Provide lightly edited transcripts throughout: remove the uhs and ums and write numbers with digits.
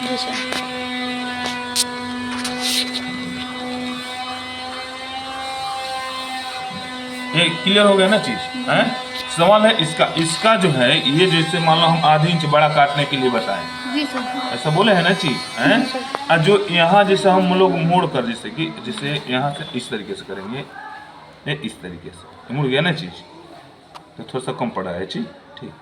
जी sir. ये clear हो गया ना चीज है। सवाल है इसका जो है ये जैसे मान लो हम आधी इंच बड़ा काटने के लिए बताएं, जी सर। ऐसा बोले है ना चीज है। जी सर। और जो यहाँ जैसे हम लोग मोड़ कर जैसे यहाँ से इस तरीके से करेंगे, ये इस तरीके से मुड़ गया ना चीज, तो थोड़ा सा कम पड़ा है चीज। ठीक,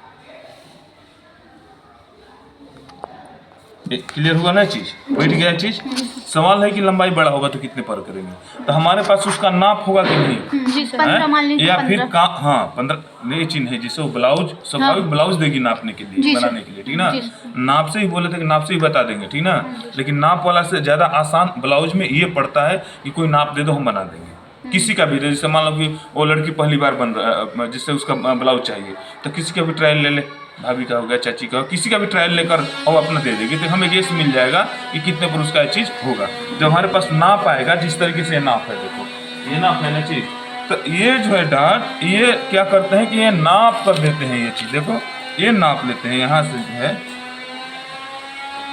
क्लियर हुआ ना चीज, बैठ गया चीज। सवाल है कि लंबाई बड़ा होगा तो कितने पर करेंगे, तो हमारे पास उसका नाप होगा कि नहीं, जी सर। 15 मान लीजिए, या फिर 15। हाँ 15 ये चिन्ह है जिससे वो ब्लाउज स्वाभाविक हाँ। ब्लाउज देगी नापने के लिए, जी सर। बनाने के लिए, ठीक ना। जी सर। नाप से ही बोले थे कि नाप से ही बता देंगे, ठीक ना। लेकिन नाप वाला से ज्यादा आसान ब्लाउज में ये पड़ता है कि कोई नाप दे दो हम बना देंगे। किसी का भी, जैसे मान लो कि वो लड़की पहली बार बन रहा है, जिससे उसका ब्लाउज चाहिए, तो किसी का भी ट्रायल ले ले, भाभी का हो गया, चाची का हो, किसी का भी ट्रायल लेकर और अपना दे देगी, तो हमें गेस मिल जाएगा कि कितने पर उसका चीज़ होगा। जब हमारे पास नाप आएगा, जिस तरीके से ये नाप है, देखो ये नाप है ना चीज़, तो ये जो है डार्ट, ये क्या करते हैं कि ये नाप कर देते हैं ये चीज़। देखो ये नाप लेते हैं, यहाँ से जो है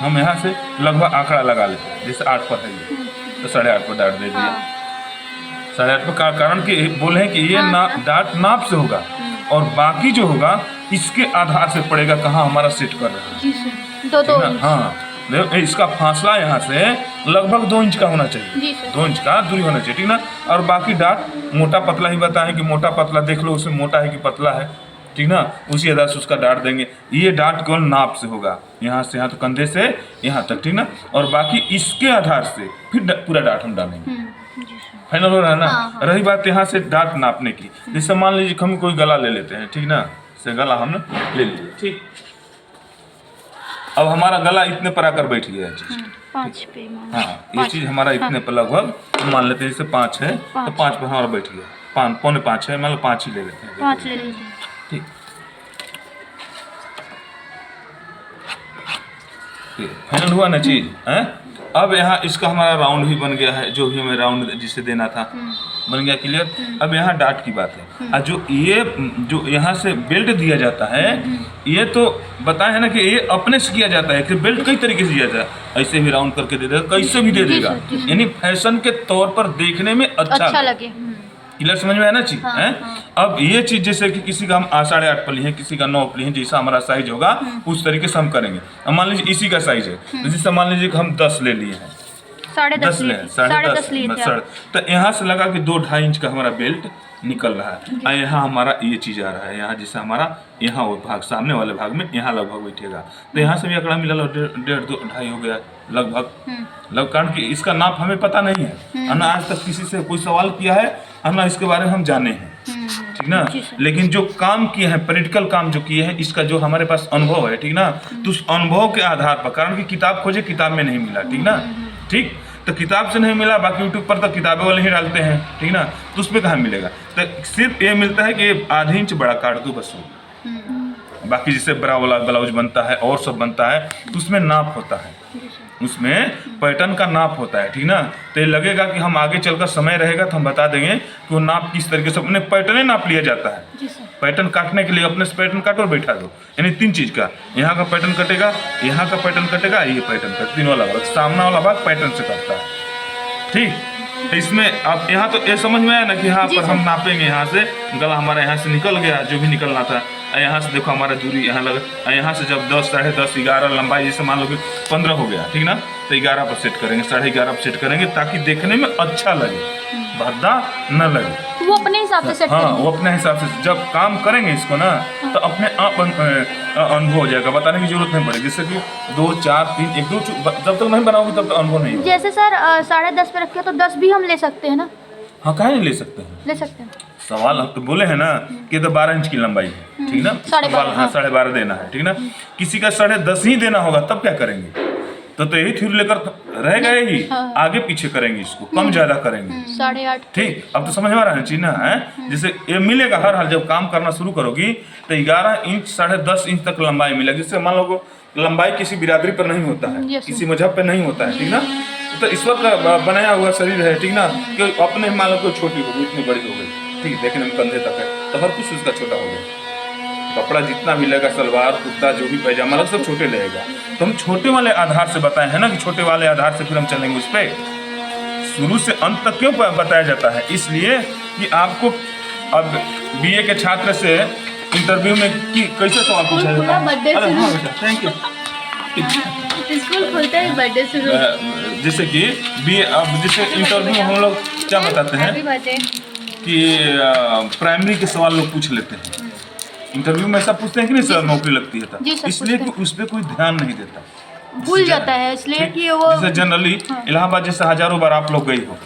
हम यहाँ से लगभग आंकड़ा लगा लेते हैं, जैसे 8 पर है ये, तो 8.5 पर डार्ट दे दिया। 8.5 पर कारण कि बोले हैं कि ये डार्ट नाप से होगा, और बाकी जो होगा इसके आधार से पड़ेगा कहाँ हमारा सेट कर रहा है। जी सर। 2 इंच। हाँ, देखो इसका फासला यहाँ से लगभग 2 इंच का होना चाहिए। जी सर। 2 इंच का दूरी होना चाहिए, ठीक ना। और बाकी डार्ट मोटा पतला ही बताएं कि मोटा पतला देख लो उसमें मोटा है कि पतला है, ठीक ना, उसी आधार से उसका डार्ट देंगे। ये डार्ट केवल नाप से होगा, यहाँ से यहाँ, तो कंधे से यहाँ तक, ठीक ना। और बाकी इसके आधार से फिर पूरा डार्ट हम डालेंगे। फाइनल हो रहा है ना। हाँ। रही बात यहाँ से डार्ट नापने की, जैसे मान लीजिए हम कोई गला ले लेते हैं, ठीक ना, से गला हमने ले लिया, ठीक। अब हमारा गला इतने पर आकर बैठ गया है चीज, 5 पे मान। हाँ ये चीज हमारा इतने पर लगभग मान लेते हैं, जैसे 5 है तो 5 पर हमारा बैठ गया, 5.25 है, मान लो 5 ही ले लेते हैं, 5 ले लीजिए। ठीक। फाइनल हुआ ना चीज है। अब यहाँ इसका हमारा राउंड भी बन गया है, जो भी हमें राउंड जिसे देना था बन गया, क्लियर। अब यहाँ डार्ट की बात है, और जो यहाँ से बेल्ट दिया जाता है, ये तो बताए है ना कि ये अपने से किया जाता है, कि बेल्ट कई तरीके से दिया जाता है, ऐसे भी राउंड करके दे देगा, कैसे भी दे देगा, यानी फैशन के तौर पर देखने में अच्छा लगे। क्लियर, समझ में आया ना चीज है। अब ये चीज जैसे कि किसी का हम 8.5 पर लिए, किसी का 9 पर लिए, जैसा हमारा साइज होगा उस तरीके से हम करेंगे। अब मान लीजिए इसी का साइज है, जैसे मान लीजिए कि हम 10 ले लिए हैं, 10.5 ले 10.5, तो यहाँ से लगा कि 2-2.5 इंच का हमारा बेल्ट निकल रहा है, और यहाँ हमारा ये चीज आ रहा है, यहाँ जैसे हमारा यहाँ वो भाग सामने वाले भाग में यहाँ लगभग बैठेगा, तो यहाँ से भी आंकड़ा मिला, 1.5-2.5 हो गया लगभग। कारण कि इसका नाप हमें पता नहीं है, ना आज तक किसी से कोई सवाल किया है, ना इसके बारे में हम जाने हैं, ठीक ना। लेकिन जो काम किए हैं, प्रैक्टिकल काम जो किए हैं, इसका जो हमारे पास अनुभव है, ठीक ना, तो उस अनुभव के आधार पर, कारण कि किताब खोजे, किताब में नहीं मिला, ठीक ना, ठीक, तो किताब से नहीं मिला, बाकी यूट्यूब पर तो किताबें वाले ही डालते हैं, ठीक ना, तो उसमें कहाँ मिलेगा, तो सिर्फ ये मिलता है कि आधी इंच बड़ा काट दो बस। बाकी जैसे बड़ा वाला ब्लाउज बनता है और सब बनता है, तो उसमें नाप होता है, उसमें पैटर्न का नाप होता है, ठीक ना। तो ये लगेगा कि हम आगे चलकर समय रहेगा तो हम बता देंगे कि वो नाप किस तरीके से, अपने पैटर्न नाप लिया जाता है। पैटर्न काटने के लिए अपने से पैटर्न काटो और बैठा दो, यानी 3 चीज का, यहाँ का पैटर्न कटेगा, यहाँ का पैटर्न कटेगा, ये पैटर्न कट, तीनों वाला भाग, सामना वाला भाग पैटर्न से कटता है, ठीक। तो इसमें आप यहाँ तो ये समझ में आया ना कि यहाँ पर हम नापेंगे, यहाँ से गला हमारा यहाँ से निकल गया जो भी निकलना था, यहाँ से देखो हमारा दूरी यहाँ लगा, यहाँ से जब 10, 10.5, 11 लंबाई, जैसे मान लो कि 15 हो गया, ठीक ना, तो 11 पर सेट करेंगे, 11.5 पर सेट करेंगे, ताकि देखने में अच्छा लगे, भद्दा न लगे। वो अपने हिसाब से सेट हाँ, वो अपने हिसाब से जब काम करेंगे इसको ना, तो अपने आप अनुभव हो जाएगा, बताने की जरूरत नहीं पड़ेगी। जैसे कि 2, 4, 3, 1, 2 जब तक नहीं बनाओगे तब तक अनुभव नहीं होगा। जैसे सर 10.5 पे रखे तो 10 भी हम ले सकते हैं ना? हाँ, काहे नहीं ले सकते हैं, ले सकते हैं। सवाल हम तो बोले हैं ना कि तो 12 इंच की लंबाई है, ठीक ना, 12.5, हाँ 12.5 देना है, ठीक ना। किसी का 10.5 ही देना होगा, तब क्या करेंगे, तो यही थ्योरी लेकर रह गए ही, आगे पीछे करेंगे, इसको कम ज्यादा करेंगे, 8.5, ठीक। अब तो समझ में आ रहा है चीज ना है। जैसे ये मिलेगा हर हाल, जब काम करना शुरू करोगी तो 11 इंच 10.5 इंच तक लंबाई मिलेगी। जिससे मान लो लंबाई किसी बिरादरी पर नहीं होता है, किसी मजहब पे नहीं होता है, ठीक ना। तो ईश्वर का बनाया हुआ शरीर है, ठीक ना, कि अपने मान लो छोटी हो गई, इतनी बड़ी हो गई, ठीक, देखने में कंधे तक है, तो हर कुछ उसका छोटा हो गया, कपड़ा जितना भी लगेगा, सलवार कुर्ता जो भी पैजामा लग सब छोटे लगेगा। तो हम छोटे वाले आधार से बताए हैं ना कि छोटे वाले आधार से फिर हम चलेंगे उस पर। शुरू से अंत तक क्यों बताया जाता है? इसलिए कि आपको अब बीए के छात्र से इंटरव्यू में कैसे सवाल पूछा जाता है? अरे हाँ बेटा, थैंक यू। स्कूल खुलते ही बर्थडे शुरू। जैसे कि बीए, अब जैसे इंटरव्यू में हम लोग क्या बताते हैं कि प्राइमरी के सवाल लोग पूछ लेते हैं। इंटरव्यू में ऐसा पूछते हैं कि नहीं सर नौकरी लगती है जी तब, सर, इसलिए पूछते कि उस पर कोई ध्यान नहीं देता, भूल जाता है इसलिए कि वो जैसे जनरली इलाहाबाद जैसे हजारों बार आप लोग गई हो,